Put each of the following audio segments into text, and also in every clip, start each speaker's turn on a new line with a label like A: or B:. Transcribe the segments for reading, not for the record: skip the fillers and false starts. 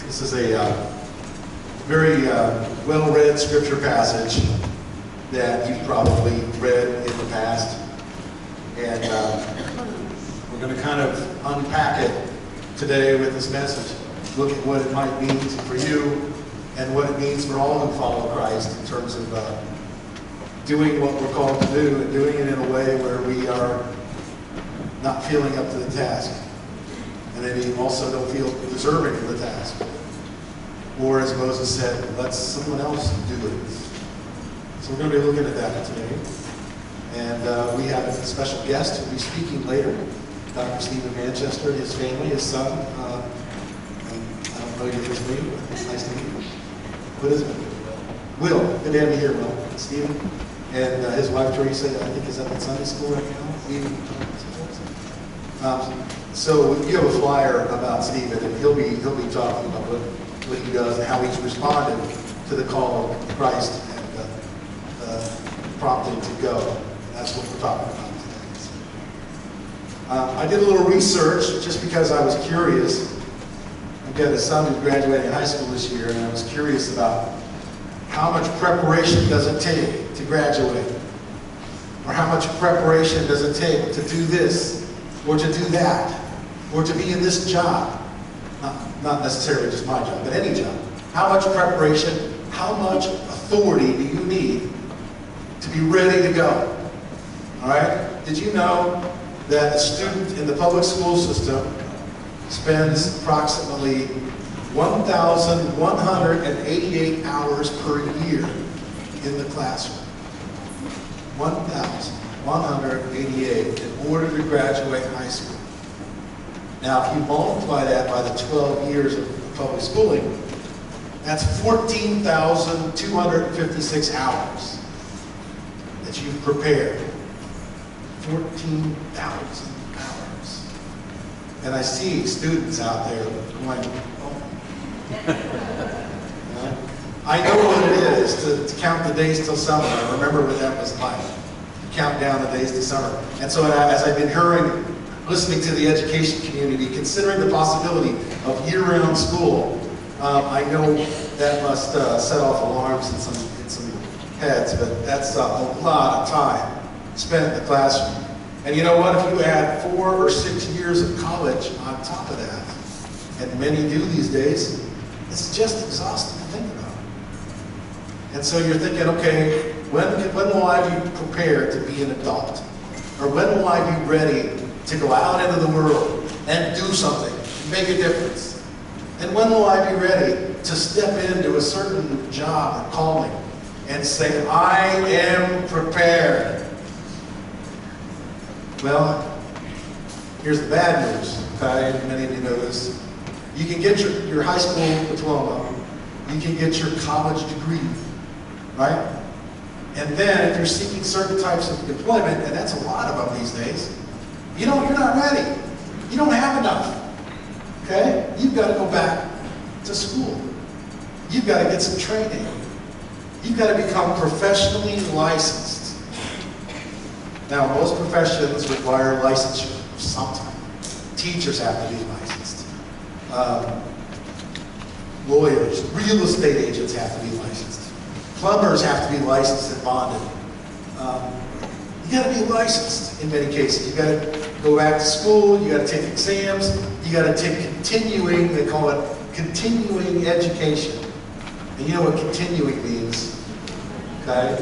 A: This is a very well-read scripture passage that you've probably read in the past. And we're going to kind of unpack it today with this message. Look at what it might mean for you and what it means for all who follow Christ in terms of doing what we're called to do and doing it in a way where we are not feeling up to the task. And maybe also don't feel deserving of the task. Or as Moses said, let someone else do it. So we're going to be looking at that today. And we have a special guest who will be speaking later, Dr. Stephen Manchester, his family, his son. I don't know your first name, but it's nice to meet you. What is it? Will. Good to have you here, Will. Stephen. And his wife, Teresa, I think is up in Sunday school right now. So you have a flyer about Stephen, and he'll be talking about what he does and how he's responded to the call of Christ and prompting to go. And that's what we're talking about today. I did a little research just because I was curious. I've got a son who's graduating high school this year, and I was curious about how much preparation does it take to graduate? Or how much preparation does it take to do this, or to do that, or to be in this job? Not necessarily just my job, but any job. How much preparation, how much authority do you need to be ready to go? All right? Did you know that a student in the public school system spends approximately 1,188 hours per year in the classroom? 1,188 in order to graduate high school. Now, if you multiply that by the 12 years of public schooling, that's 14,256 hours that you've prepared. 14,000 hours. And I see students out there going, oh. I know what it is to count the days till summer. I remember what that was like. To count down the days to summer. And so as I've been listening to the education community, considering the possibility of year-round school, I know that must set off alarms in some heads, but that's a lot of time spent in the classroom. And you know what? If you add 4 or 6 years of college on top of that, and many do these days, it's just exhausting to think about. And so you're thinking, okay, when will I be prepared to be an adult? Or when will I be ready to go out into the world and do something, make a difference? And when will I be ready to step into a certain job or calling and say, I am prepared? Well, here's the bad news, okay? Many of you know this. You can get your high school diploma, you can get your college degree, right? And then if you're seeking certain types of employment, and that's a lot of them these days, you're not ready. You don't have enough, okay? You've got to go back to school. You've got to get some training. You've got to become professionally licensed. Now, most professions require licensure of some type. Teachers have to be licensed. Lawyers, real estate agents have to be licensed. Plumbers have to be licensed and bonded. You got to be licensed in many cases. You got to go back to school. You got to take exams. You got to take continuing. They call it continuing education. And you know what continuing means, okay?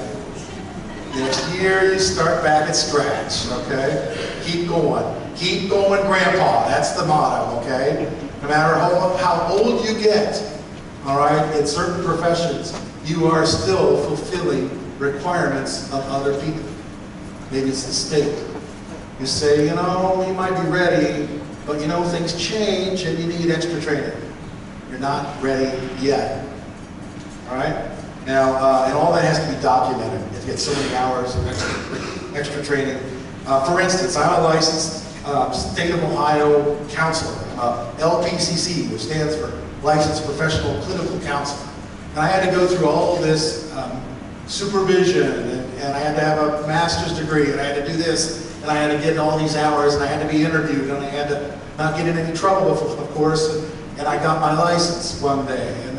A: Next year you start back at scratch, okay? Keep going, Grandpa. That's the motto, okay? No matter how old you get, all right? In certain professions, you are still fulfilling requirements of other people. Maybe it's the state. You say, you might be ready, but things change and you need extra training. You're not ready yet. All right? Now, and all that has to be documented. You have to get so many hours of extra training. For instance, I'm a licensed State of Ohio counselor, LPCC, which stands for Licensed Professional Clinical Counselor. And I had to go through all of this supervision, and I had to have a master's degree, and I had to do this, and I had to get in all these hours, and I had to be interviewed, and I had to not get in any trouble, of course, And I got my license one day, and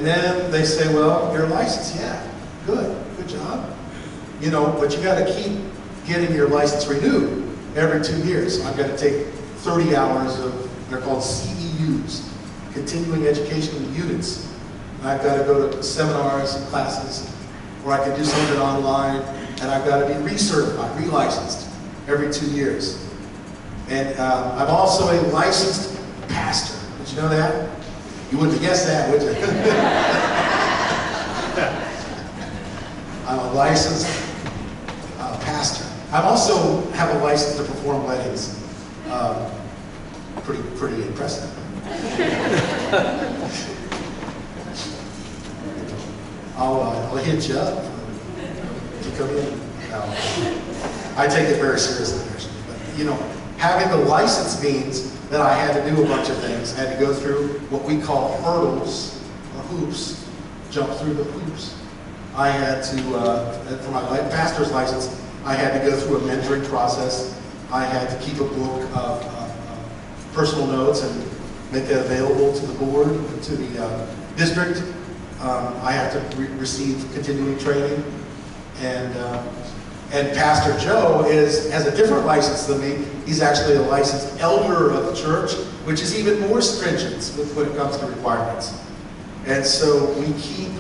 A: then they say, well, you're licensed. Yeah, good job. You know, but you got to keep getting your license renewed every 2 years. So I've got to take 30 hours of, they're called CEUs, continuing educational units. And I've got to go to seminars and classes, or I can do something online, and I've got to be recertified, relicensed every 2 years. And I'm also a licensed pastor. Did you know that? You wouldn't have guessed that, would you? I'm a licensed pastor. I also have a license to perform weddings. Pretty impressive. I'll hit you up if you come in. No. I take it very seriously, actually. But, you know, having the license means that I had to do a bunch of things. I had to go through what we call hurdles, or hoops, jump through the hoops. I had to, for my pastor's license, I had to go through a mentoring process. I had to keep a book of personal notes and make that available to the board, to the district. I had to receive continuing training. And Pastor Joe has a different license than me. He's actually a licensed elder of the church, which is even more stringent when it comes to requirements. And so we keep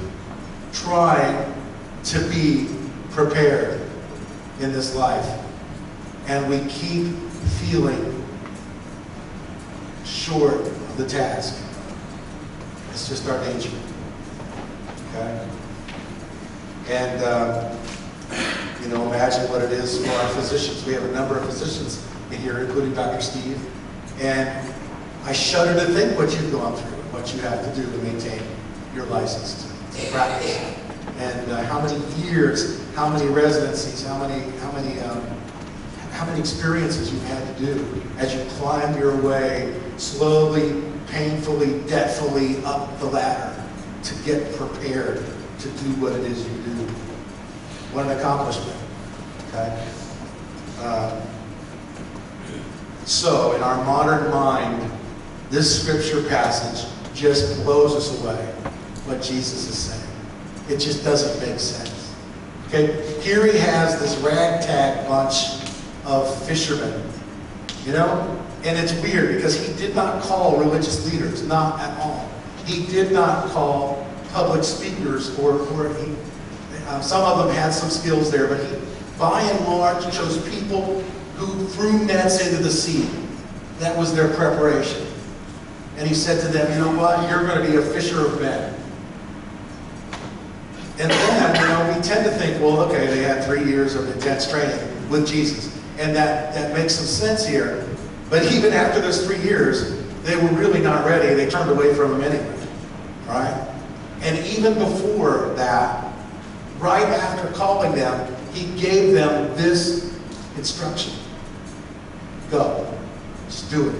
A: trying to be prepared in this life. And we keep feeling short of the task. It's just our nature. Okay? And you know, imagine what it is for our physicians. We have a number of physicians in here, including Dr. Steve. And I shudder to think what you've gone through, what you have to do to maintain your license, to practice. And how many years, how many residencies, how many experiences you've had to do as you climb your way slowly, painfully, debtfully up the ladder to get prepared to do what it is you do. What an accomplishment, okay? So, in our modern mind, this scripture passage just blows us away, what Jesus is saying. It just doesn't make sense. Okay, here he has this ragtag bunch of fishermen, you know? And it's weird because he did not call religious leaders, not at all. He did not call public speakers, some of them had some skills there, but he, by and large, chose people who threw nets into the sea. That was their preparation. And he said to them, you know what, you're going to be a fisher of men. And then, you know, we tend to think, well, okay, they had 3 years of intense training with Jesus. And that makes some sense here. But even after those 3 years, they were really not ready. They turned away from him anyway. Right? And even before that, right after calling them, he gave them this instruction. Go. Just do it.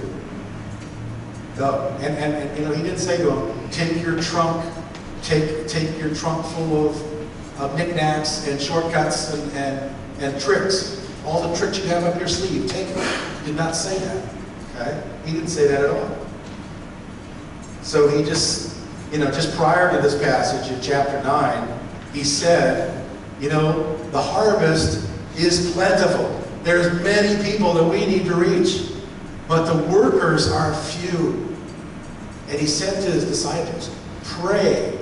A: Go. And you know, he didn't say to them, take your trunk, take your trunk full of knickknacks and shortcuts and tricks. All the tricks you have up your sleeve, take them. He did not say that. Okay? He didn't say that at all. So he just, you know, just prior to this passage in chapter 9, he said, you know, the harvest is plentiful. There's many people that we need to reach, but the workers are few. And he said to his disciples, pray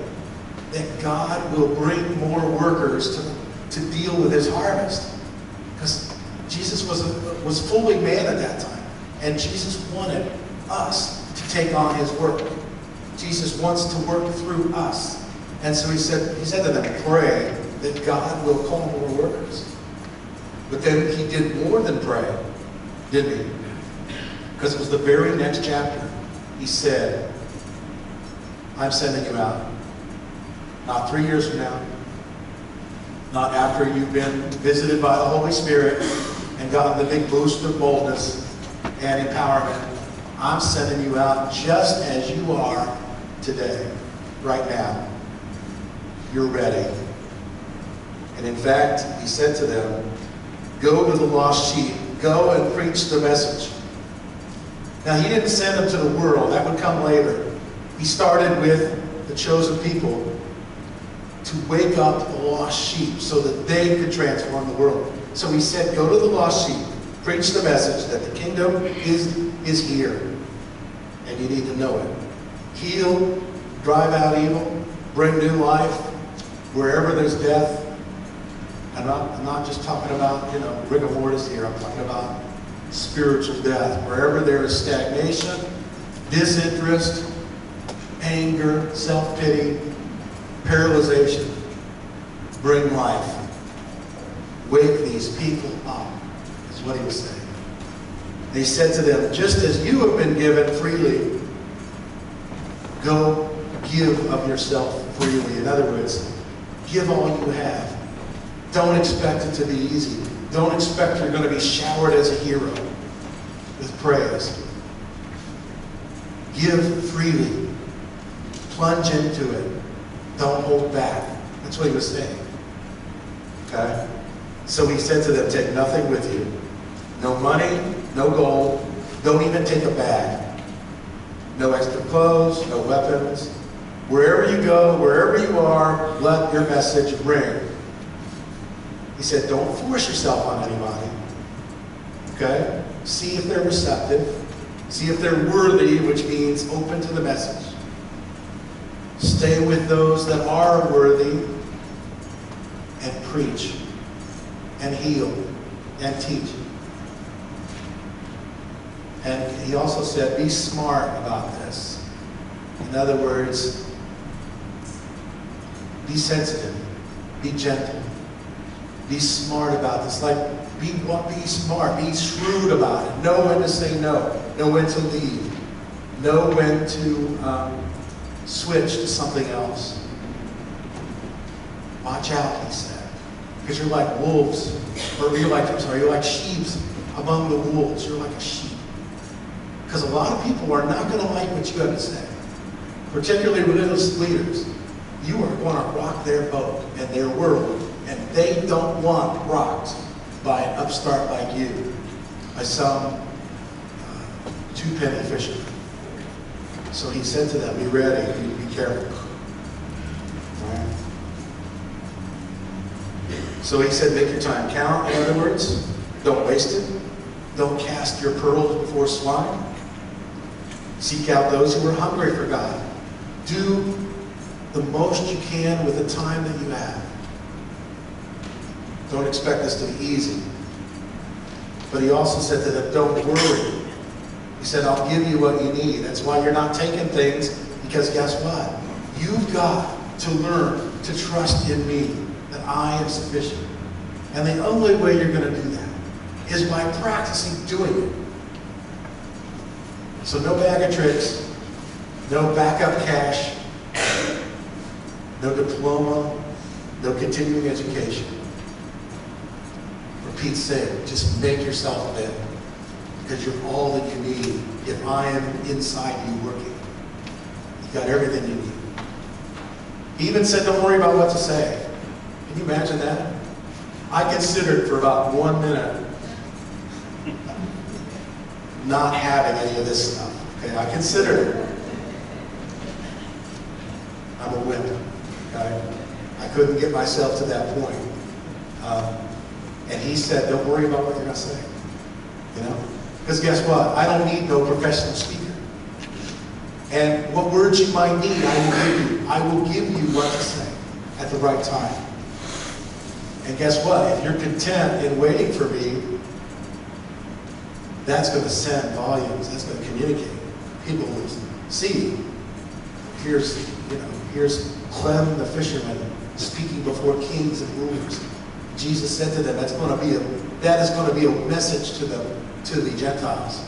A: that God will bring more workers to deal with his harvest. Because Jesus was fully man at that time. And Jesus wanted us to take on his work. Jesus wants to work through us. And so he said to them, pray that God will call more workers. But then he did more than pray, didn't he? Because it was the very next chapter. He said, I'm sending you out. Not 3 years from now. Not after you've been visited by the Holy Spirit and gotten the big boost of boldness and empowerment. I'm sending you out just as you are today, right now. You're ready. And in fact, he said to them, go to the lost sheep. Go and preach the message. Now, he didn't send them to the world. That would come later. He started with the chosen people to wake up the lost sheep so that they could transform the world. So he said, go to the lost sheep, preach the message that the kingdom is here, and you need to know it. Heal, drive out evil, bring new life wherever there's death. I'm not just talking about, rigor mortis here. I'm talking about spiritual death. Wherever there is stagnation, disinterest, anger, self-pity, paralyzation, bring life. Wake these people up, is what he was saying. And he said to them, just as you have been given freely, go give of yourself freely. In other words, give all you have. Don't expect it to be easy. Don't expect you're going to be showered as a hero with praise. Give freely. Plunge into it. Don't hold back. That's what he was saying. Okay? So he said to them, take nothing with you. No money, no gold. Don't even take a bag. No extra clothes, no weapons. Wherever you go, wherever you are, let your message ring. He said, don't force yourself on anybody. Okay? See if they're receptive. See if they're worthy, which means open to the message. Stay with those that are worthy and preach and heal and teach. And he also said, be smart about this. In other words, be sensitive, be gentle, be smart about this. Like, be smart, be shrewd about it. Know when to say no, know when to leave, know when to switch to something else. Watch out, he said, because you're like wolves, or you're like sheep among the wolves. You're like a sheep. Because a lot of people are not going to like what you have to say, particularly religious leaders. You are going to rock their boat and their world, and they don't want rocked by an upstart like you, by some two-penny fisherman. So he said to them, be ready, be careful. Right? So he said, make your time count. In other words, don't waste it. Don't cast your pearls before swine. Seek out those who are hungry for God. Do the most you can with the time that you have. Don't expect this to be easy. But he also said to them, don't worry. He said, I'll give you what you need. That's why you're not taking things, because guess what? You've got to learn to trust in me, that I am sufficient. And the only way you're going to do that is by practicing doing it. So no bag of tricks, no backup cash, no diploma, no continuing education. For Pete's sake, just make yourself available, because you're all that you need if I am inside you working. You've got everything you need. He even said, don't worry about what to say. Can you imagine that? I considered for about 1 minute not having any of this stuff. Okay, I considered it. I'm a wimp. Okay? I couldn't get myself to that point. And he said, don't worry about what you're going to say. Because guess what? I don't need no professional speaker. And what words you might need, I will give you. I will give you what to say at the right time. And guess what? If you're content in waiting for me, that's going to send volumes. That's going to communicate. People will see. Here's Clem the fisherman speaking before kings and rulers. Jesus said to them, that is going to be a message to the Gentiles.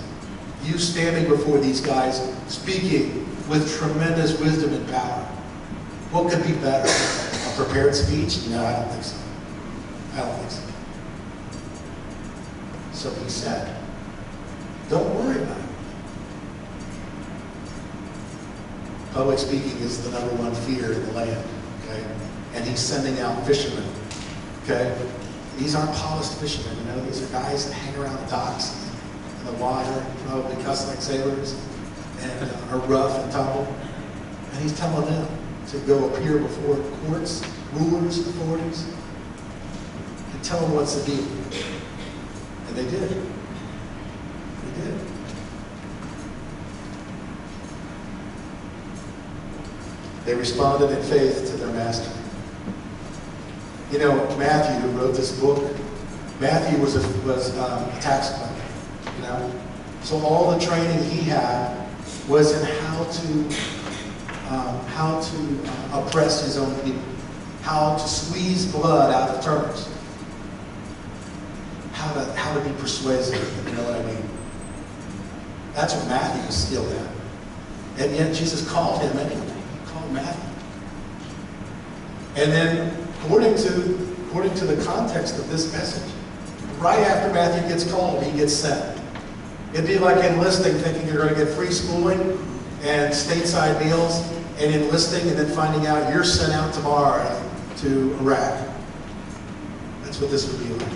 A: You standing before these guys, speaking with tremendous wisdom and power. What could be better? A prepared speech? No, I don't think so. I don't think so. So he said, don't worry about it. Public speaking is the #1 fear in the land, okay? And he's sending out fishermen, okay? These aren't polished fishermen, these are guys that hang around the docks, in the water, probably cuss like sailors, and are rough and tumble. And he's telling them to go appear before courts, rulers, authorities, and tell them what's the deal. And they did. They did. They responded in faith to their master. You know, Matthew, who wrote this book, Matthew was a tax collector, you know? So all the training he had was in how to oppress his own people, how to squeeze blood out of turners, how to be persuasive, you know what I mean? That's what Matthew was skilled at. And yet Jesus called him anyway. He called Matthew. And then, according to the context of this message, right after Matthew gets called, he gets sent. It'd be like enlisting, thinking you're going to get free schooling and stateside meals, and enlisting and then finding out you're sent out tomorrow to Iraq. That's what this would be like.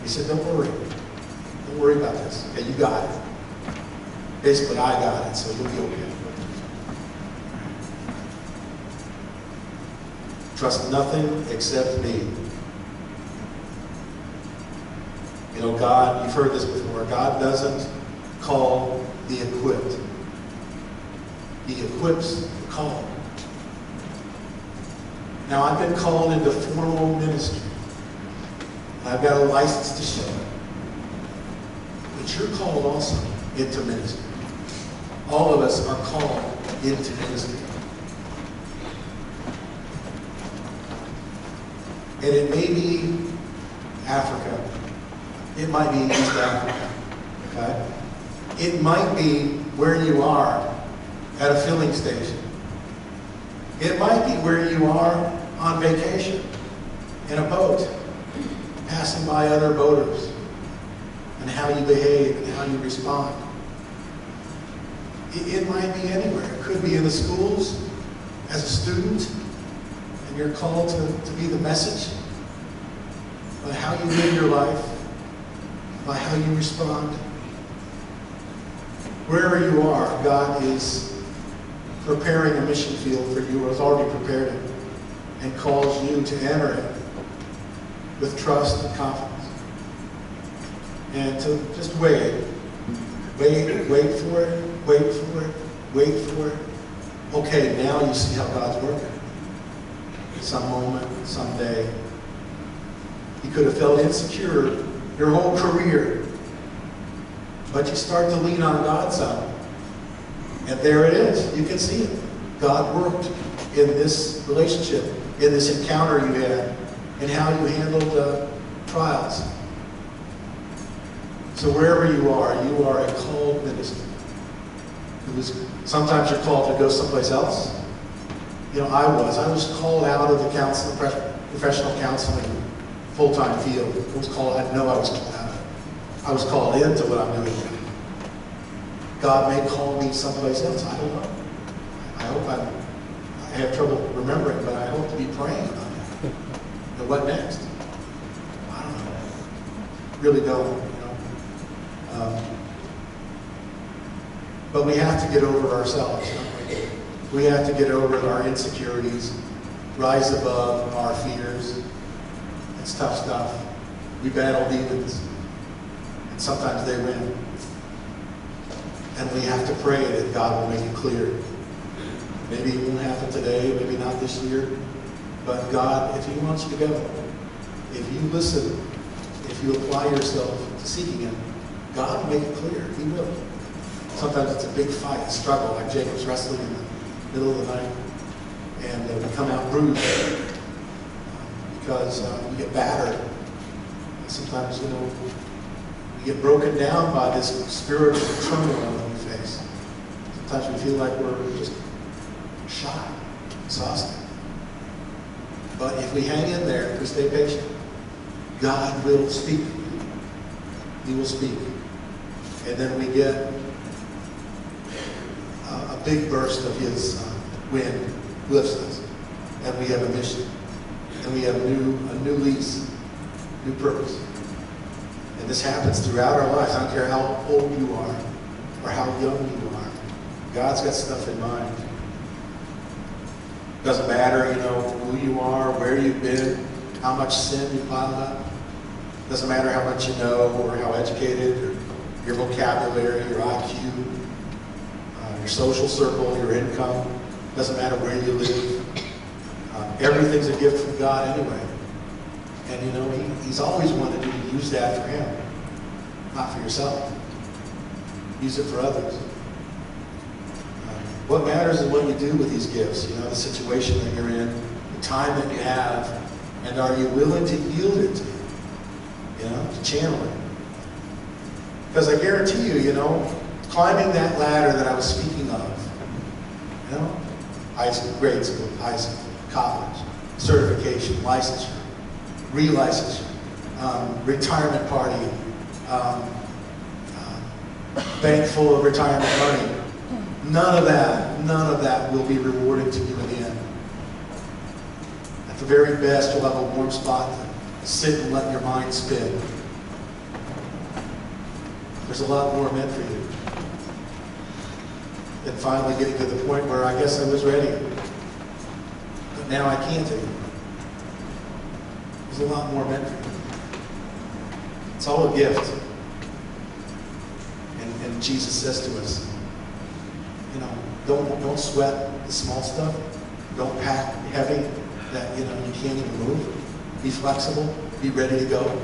A: He said, don't worry. Don't worry about this. Okay, you got it. Basically, I got it, so you'll be okay. Trust nothing except me. You know, God, you've heard this before, God doesn't call the equipped. He equips the called. Now, I've been called into formal ministry. I've got a license to show it. But you're called also into ministry. All of us are called into ministry. And it may be Africa. It might be East Africa. Okay? It might be where you are at a filling station. It might be where you are on vacation in a boat, passing by other boaters, and how you behave and how you respond. It might be anywhere. It could be in the schools as a student, and you're called to be the message by how you live your life, by how you respond. Wherever you are, God is preparing a mission field for you, or has already prepared it, and calls you to enter it with trust and confidence. And to just wait. Wait for it, wait for it, wait for it. Okay, now you see how God's working. Some moment, someday. You could have felt insecure your whole career, but you start to lean on God's side. And there it is. You can see it. God worked in this relationship, in this encounter you had, and how you handled trials. So wherever you are a called minister. Sometimes you're called to go someplace else. You know, I was called out of the professional counseling full-time field. I was called out of it. I was called into what I'm doing. God may call me someplace else. I don't know. I hope I have trouble remembering, but I hope to be praying about that. And what next? I don't know. Really don't, you know. But we have to get over ourselves, don't we? We have to get over our insecurities, rise above our fears. It's tough stuff. We battle demons, and sometimes they win. And we have to pray that God will make it clear. Maybe it won't happen today, maybe not this year, but God, if He wants you to go, if you listen, if you apply yourself to seeking Him, God will make it clear. He will. Sometimes it's a big fight, a struggle, like Jacob's wrestling in the middle of the night, and we come out bruised because we get battered. And sometimes, you know, we get broken down by this spiritual turmoil that we face. Sometimes we feel like we're just shot, exhausted. But if we hang in there, if we stay patient, God will speak. He will speak. And then we get a big burst of His wind lifts us. And we have a mission. And we have a new lease, new purpose. And this happens throughout our lives. I don't care how old you are or how young you are. God's got stuff in mind. Doesn't matter, who you are, where you've been, how much sin you piled up. Doesn't matter how much you know or how educated, or your vocabulary, your IQ, your social circle, your income. Doesn't matter where you live. Everything's a gift from God anyway. And He's always wanted you to use that for Him, not for yourself. Use it for others. What matters is what you do with these gifts, the situation that you're in, the time that you have, and are you willing to yield it to to channel it. Because I guarantee you, climbing that ladder that I was speaking of, high school, grade school, high school, college, certification, licensure, relicensure, retirement party, bank full of retirement money. None of that will be rewarded to you in the end. At the very best, you'll have a warm spot to sit and let your mind spin. There's a lot more meant for you. Then finally getting to the point where I guess I was ready. But now I can't anymore. There's a lot more meant for you. It's all a gift. And Jesus says to us, don't sweat the small stuff. Don't pack heavy that you can't even move. Be flexible. Be ready to go.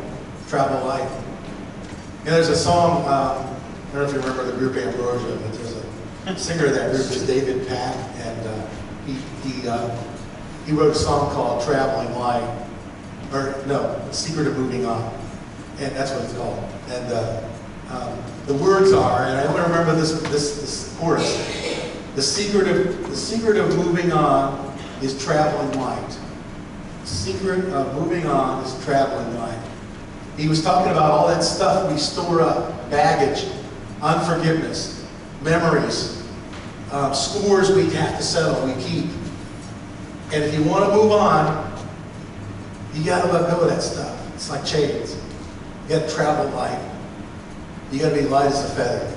A: Travel light. There's a song. I don't know if you remember the group Ambrosia, but there's a singer of that group is David Pack, and he wrote a song called "Traveling Light," or no, "The Secret of Moving On," and that's what it's called. And the words are, and I only remember this chorus. The secret of moving on is traveling light. The secret of moving on is traveling light. He was talking about all that stuff we store up, baggage, unforgiveness, memories, scores we have to settle, we keep. And if you want to move on, you got to let go of that stuff. It's like chains. You got to travel light. You got to be light as a feather.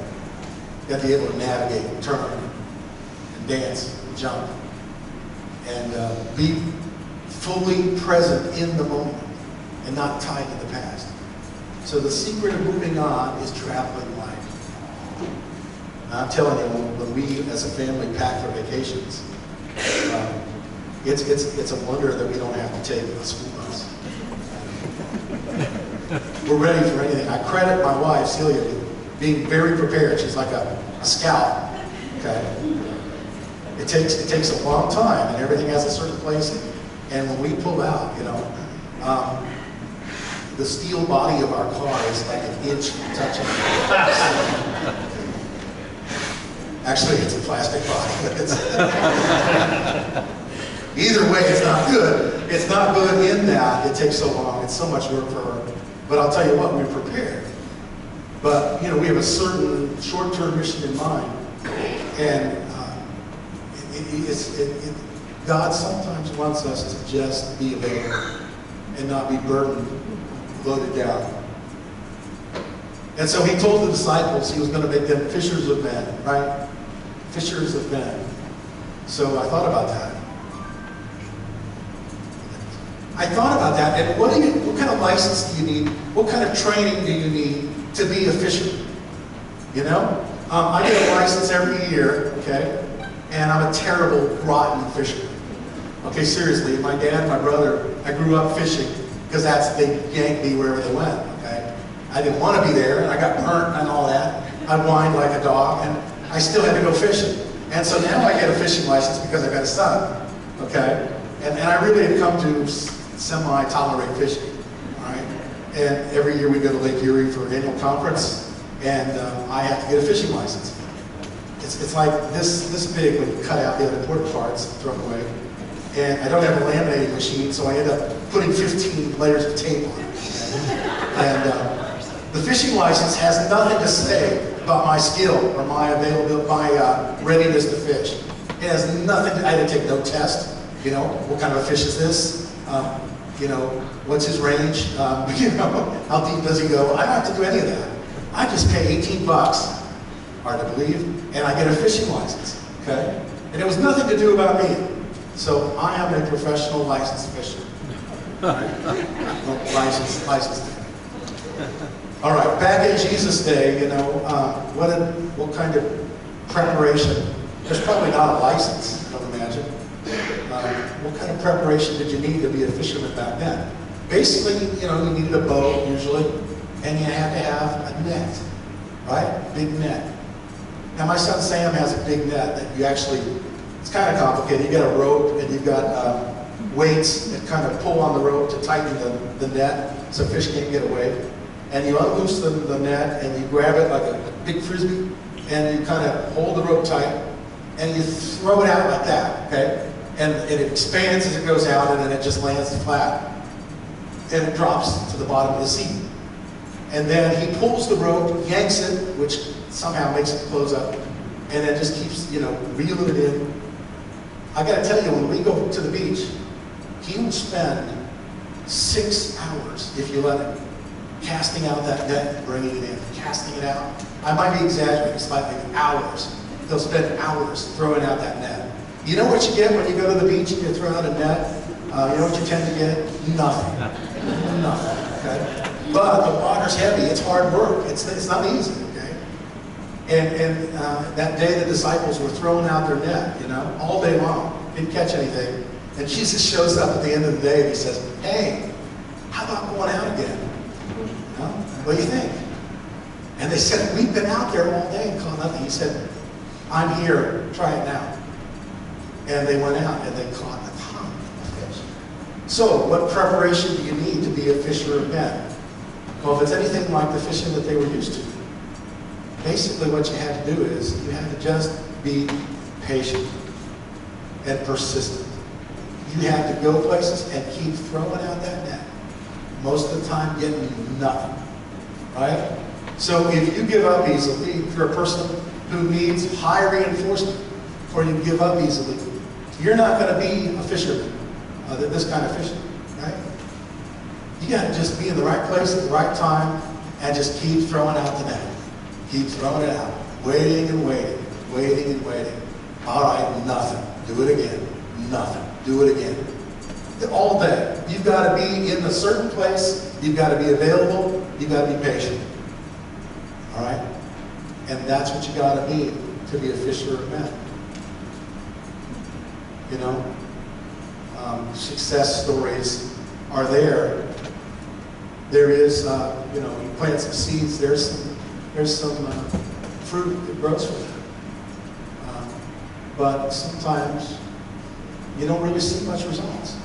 A: You got to be able to navigate, and turn, and dance, and jump, and be fully present in the moment and not tied to the past. So the secret of moving on is traveling light. And I'm telling you, when we as a family pack for vacations, it's a wonder that we don't have to take a school bus. We're ready for anything. I credit my wife, Celia, with being very prepared. She's like a scout. Okay? It takes a long time, and everything has a certain place. And when we pull out, the steel body of our car is like an inch from touching. Actually, it's a plastic body. But either way, it's not good. It's not good in that it takes so long. It's so much work for her. But I'll tell you what, we're prepared. But, we have a certain short-term mission in mind. And God sometimes wants us to just be available and not be burdened, loaded down. And so He told the disciples He was going to make them fishers of men, right? Fishers of men. So I thought about that. And what kind of license do you need? What kind of training do you need to be a fisherman? I get a license every year, okay? And I'm a terrible, rotten fisherman. Okay, seriously, my dad, my brother, I grew up fishing because they yanked me wherever they went, okay? I didn't want to be there, and I got burnt and all that. I whined like a dog, and I still had to go fishing. And so now I get a fishing license because I got a son, okay? And I really have come to semi-tolerate fishing, all right? And every year we go to Lake Erie for an annual conference, and I have to get a fishing license. It's like this big when you cut out the unimportant parts and throw them away. And I don't have a laminating machine, so I end up putting 15 layers of tape on it. And the fishing license has nothing to say about my skill or my availability, my readiness to fish. It has nothing to, I had to take no test. What kind of a fish is this? You know, what's his range? You know, how deep does he go? I don't have to do any of that. I just pay 18 bucks, hard to believe, and I get a fishing license, okay? And it was nothing to do about me. So I am a professional licensed fisherman. Licensed. All right, back in Jesus' day, you know, what kind of preparation? There's probably not a license, I would imagine. What kind of preparation did you need to be a fisherman back then? Basically, you know, you needed a boat usually, and you had to have a net, right? Big net. Now my son Sam has a big net that you actually, it's kind of complicated. You got a rope and you've got weights that kind of pull on the rope to tighten the net so fish can't get away. And you unloose the net and you grab it like a big frisbee and you kind of hold the rope tight and you throw it out like that, okay? And it expands as it goes out and then it just lands flat. And it drops to the bottom of the sea. And then he pulls the rope, yanks it, which somehow makes it close up, and then just keeps, you know, reeling it in. I gotta tell you, when we go to the beach, he will spend 6 hours, if you let him, casting out that net and bringing it in, casting it out. I might be exaggerating slightly, hours. He'll spend hours throwing out that net. You know what you get when you go to the beach and you throw out a net? You know what you tend to get? Nothing. Nothing, okay? But the water's heavy, it's hard work, it's not easy, okay? And that day the disciples were throwing out their net, you know, all day long, didn't catch anything. And Jesus shows up at the end of the day and he says, hey, how about going out again? You know, what do you think? And they said, we've been out there all day and caught nothing. He said, I'm here, try it now. And they went out and they caught a ton of fish. So what preparation do you need to be a fisher of men? Well, if it's anything like the fishing that they were used to, basically what you had to do is you had to just be patient and persistent. You had to go places and keep throwing out that net. Most of the time getting nothing, right? So if you give up easily, if you're a person who needs high reinforcement or you give up easily, you're not going to be a fisherman, this kind of fisherman, right? You got to just be in the right place at the right time and just keep throwing out the net. Keep throwing it out. Waiting and waiting. Waiting and waiting. All right, nothing. Do it again. Nothing. Do it again. All day. You've got to be in a certain place. You've got to be available. You've got to be patient. All right? And that's what you got to be a fisher of men. You know? Success stories are there. There is, you know, you plant some seeds, there's some fruit that grows from it. But sometimes you don't really see much results.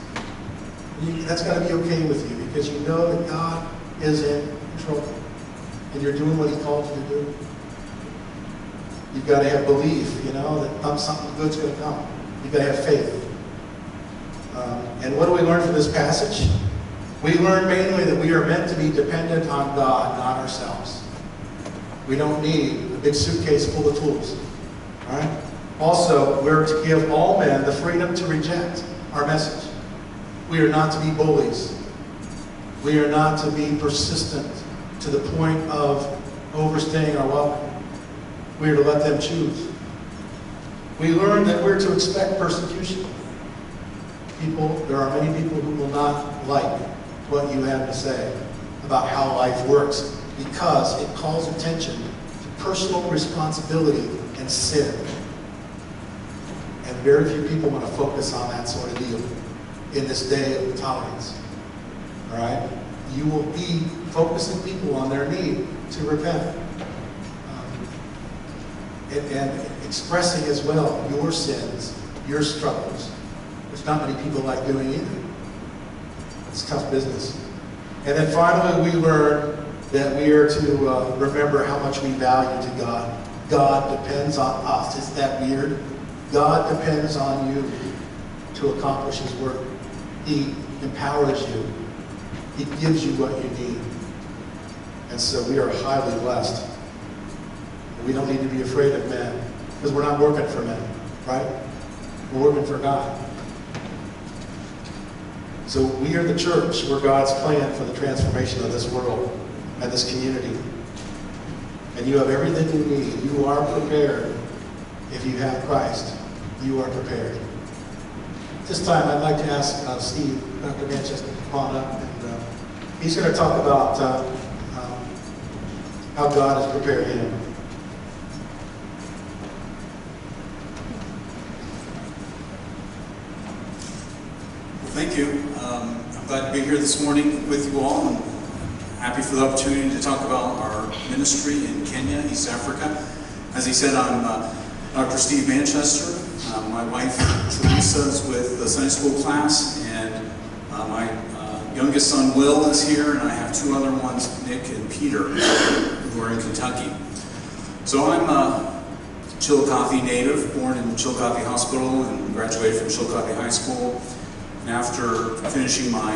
A: That's got to be okay with you because you know that God is in control and you're doing what He called you to do. You've got to have belief, you know, that something good's going to come. You've got to have faith. And what do we learn from this passage? We learn mainly that we are meant to be dependent on God, not ourselves. We don't need a big suitcase full of tools. All right? Also, we're to give all men the freedom to reject our message. We are not to be bullies. We are not to be persistent to the point of overstaying our welcome. We are to let them choose. We learn that we're to expect persecution. There are many people who will not like what you have to say about how life works because it calls attention to personal responsibility and sin. And very few people want to focus on that sort of deal in this day of intolerance. All right? You will be focusing people on their need to repent. And expressing as well your sins, your struggles, which not many people like doing either. It's tough business. And then finally we learn that we are to remember how much we value to God. God depends on us. Isn't that weird? God depends on you to accomplish His work. He empowers you. He gives you what you need. And so we are highly blessed. And we don't need to be afraid of men because we're not working for men, right? We're working for God. So we are the church. We're God's plan for the transformation of this world and this community. And you have everything you need. You are prepared. If you have Christ, you are prepared. At this time, I'd like to ask Steve, Dr. Manchester, to come on up. And he's going to talk about how God has prepared him.
B: Thank you. I'm glad to be here this morning with you all, and happy for the opportunity to talk about our ministry in Kenya, East Africa. As he said, I'm Dr. Steve Manchester. My wife, Teresa, is with the Sunday school class, and my youngest son, Will, is here, and I have two other ones, Nick and Peter, who are in Kentucky. So I'm a Chillicothe native, born in Chillicothe Hospital and graduated from Chillicothe High School. And after finishing my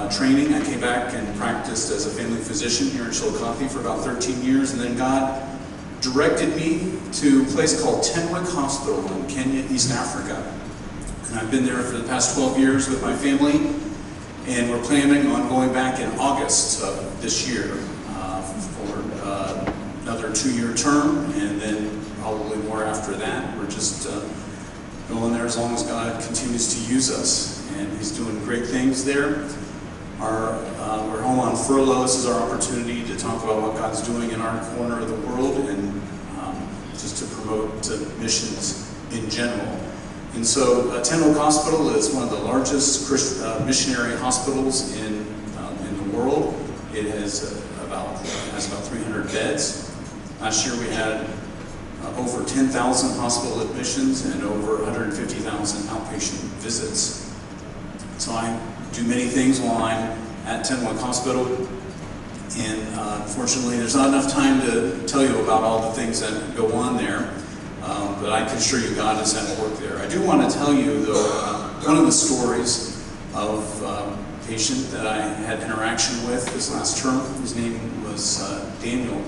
B: training, I came back and practiced as a family physician here in Chillicothe for about 13 years, and then God directed me to a place called Tenwick Hospital in Kenya, East Africa. And I've been there for the past 12 years with my family, and we're planning on going back in August of this year for another 2-year term, and then probably more after that. We're just going there as long as God continues to use us. And he's doing great things there. We're home on furlough. This is our opportunity to talk about what God's doing in our corner of the world, and just to promote missions in general. And so Tenwick Hospital is one of the largest missionary hospitals in the world. It has about 300 beds. Last year we had over 10,000 hospital admissions and over 150,000 outpatient visits. So I do many things while I'm at Tenwick Hospital, and unfortunately there's not enough time to tell you about all the things that go on there, but I can assure you God is at work there. I do want to tell you, though, one of the stories of a patient that I had interaction with this last term. His name was Daniel,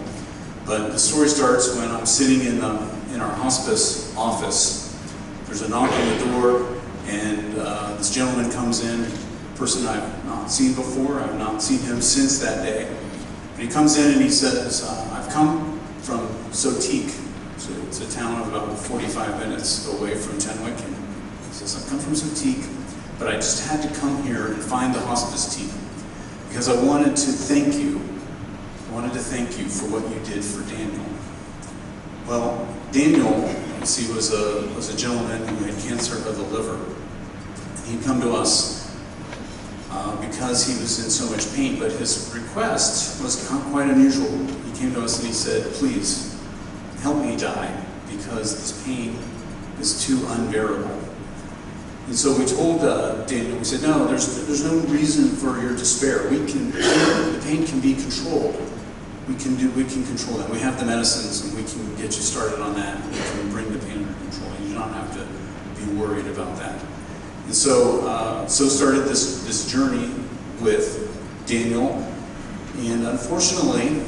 B: but the story starts when I'm sitting in our hospice office. There's a knock on the door, and this gentleman comes in, a person I've not seen before. I've not seen him since that day. And he comes in and he says, I've come from Sotique. So it's a town of about 45 minutes away from Tenwick. And he says, I've come from Sotique, but I just had to come here and find the hospice team because I wanted to thank you. I wanted to thank you for what you did for Daniel. Well, Daniel, you see, was a gentleman who had cancer of the liver. He'd come to us because he was in so much pain, but his request was quite unusual. He came to us and he said, please, help me die, because this pain is too unbearable. And so we told Daniel, we said, no, there's no reason for your despair. The pain can be controlled. We can control that. We have the medicines, and we can get you started on that. We can bring the pain under control. You do not have to be worried about that. And so, started this journey with Daniel. And unfortunately,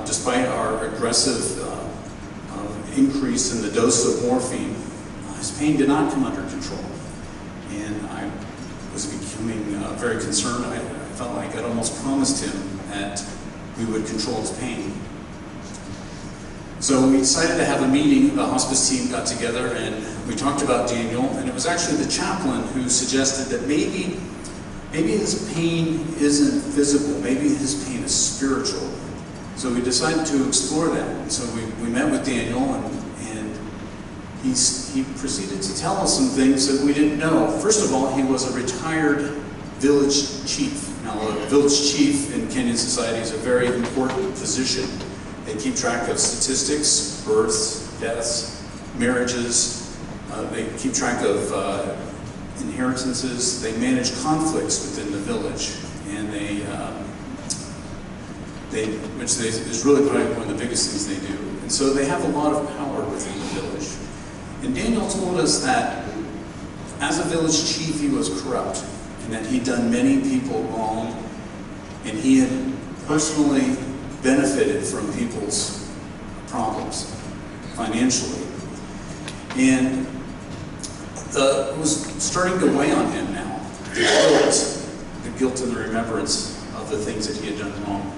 B: despite our aggressive increase in the dose of morphine, his pain did not come under control. And I was becoming very concerned. I felt like I'd almost promised him that we would control his pain. So we decided to have a meeting. The hospice team got together and we talked about Daniel, and it was actually the chaplain who suggested that maybe his pain isn't physical, maybe his pain is spiritual. So we decided to explore that. And so we met with Daniel, and he proceeded to tell us some things that we didn't know. First of all, he was a retired village chief. Now, a village chief in Kenyan society is a very important position. They keep track of statistics, births, deaths, marriages. They keep track of inheritances. They manage conflicts within the village, and which is really probably one of the biggest things they do. And so they have a lot of power within the village. And Daniel told us that as a village chief, he was corrupt, and that he'd done many people wrong, and he had personally benefited from people's problems financially. And it was starting to weigh on him now the guilt and the remembrance of the things that he had done wrong.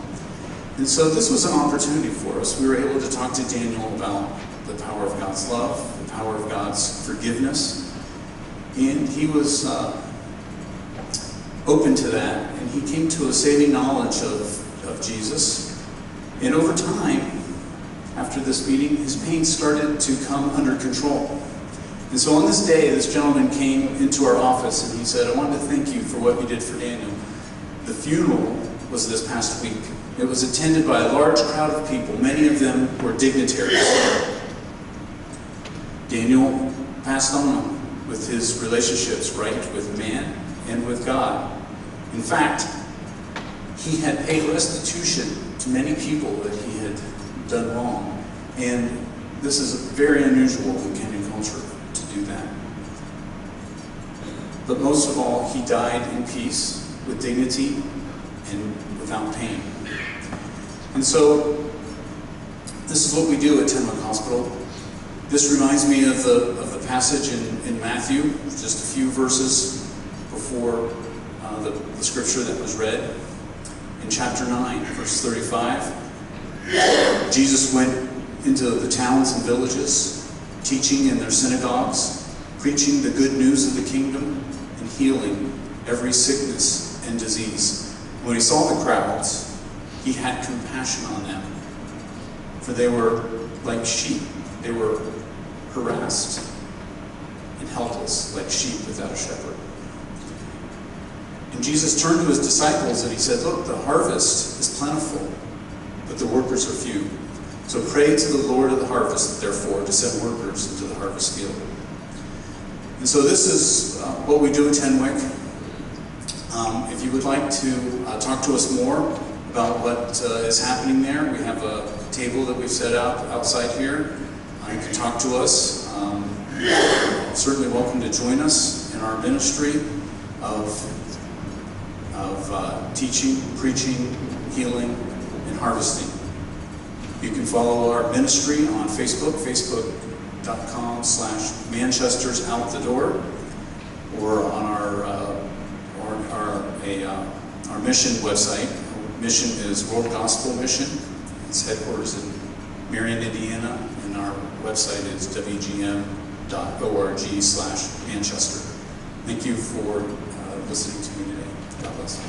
B: And so this was an opportunity for us. We were able to talk to Daniel about the power of God's love, the power of God's forgiveness, and he was open to that, and he came to a saving knowledge of Jesus. And over time, after this meeting, his pain started to come under control. And so on this day, this gentleman came into our office and he said, I wanted to thank you for what you did for Daniel. The funeral was this past week. It was attended by a large crowd of people. Many of them were dignitaries. Daniel passed on with his relationships right with man and with God. In fact, he had paid restitution to many people that he had done wrong. And this is very unusual in Kenyan culture to do that. But most of all, he died in peace, with dignity, and without pain. And so, this is what we do at Tenwick Hospital. This reminds me of the passage in Matthew, just a few verses before the scripture that was read. In chapter 9, verse 35, Jesus went into the towns and villages, teaching in their synagogues, preaching the good news of the kingdom, and healing every sickness and disease. When he saw the crowds, he had compassion on them, for they were like sheep. They were harassed and helpless, like sheep without a shepherd. And Jesus turned to his disciples and he said, look, the harvest is plentiful, but the workers are few. So pray to the Lord of the harvest, therefore, to send workers into the harvest field. And so this is what we do at Tenwick. If you would like to talk to us more about what is happening there, we have a table that we've set out outside here. You can talk to us. Certainly welcome to join us in our ministry of teaching, preaching, healing, and harvesting. You can follow our ministry on Facebook, facebook.com/Manchester's Out the Door, or on our mission website. Our mission is World Gospel Mission. Its headquarters in Marion, Indiana, and our website is wgm.org/Manchester. Thank you for listening to me today. God bless you.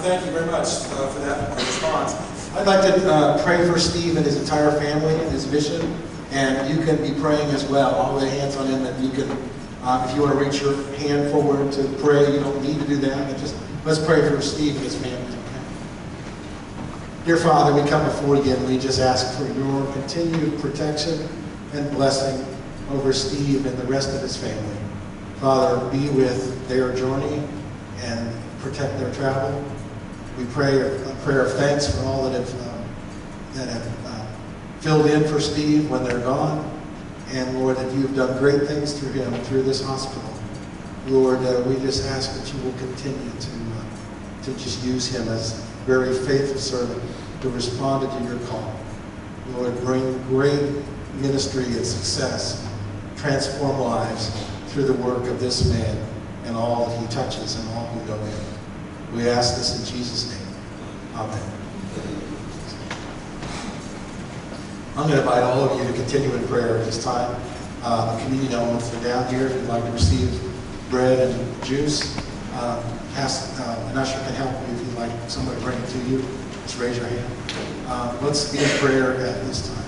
A: Thank you very much for that response. I'd like to pray for Steve and his entire family and his mission, and you can be praying as well. I'll lay hands on him, and you can, if you want to reach your hand forward to pray, you don't need to do that, but just let's pray for Steve and his family. Dear Father, we come before you and we just ask for your continued protection and blessing over Steve and the rest of his family. Father, be with their journey and protect their travel. We pray a prayer of thanks for all that have filled in for Steve when they're gone. And Lord, that you've done great things through him, through this hospital. Lord, we just ask that you will continue to just use him as a very faithful servant who responded to your call. Lord, bring great ministry and success, transform lives through the work of this man and all that he touches and all who go in. We ask this in Jesus' name. Amen. I'm going to invite all of you to continue in prayer at this time. The communion elements are down here. If you'd like to receive bread and juice, an usher can help you if you'd like somebody to bring it to you. Just raise your hand. Let's be in prayer at this time.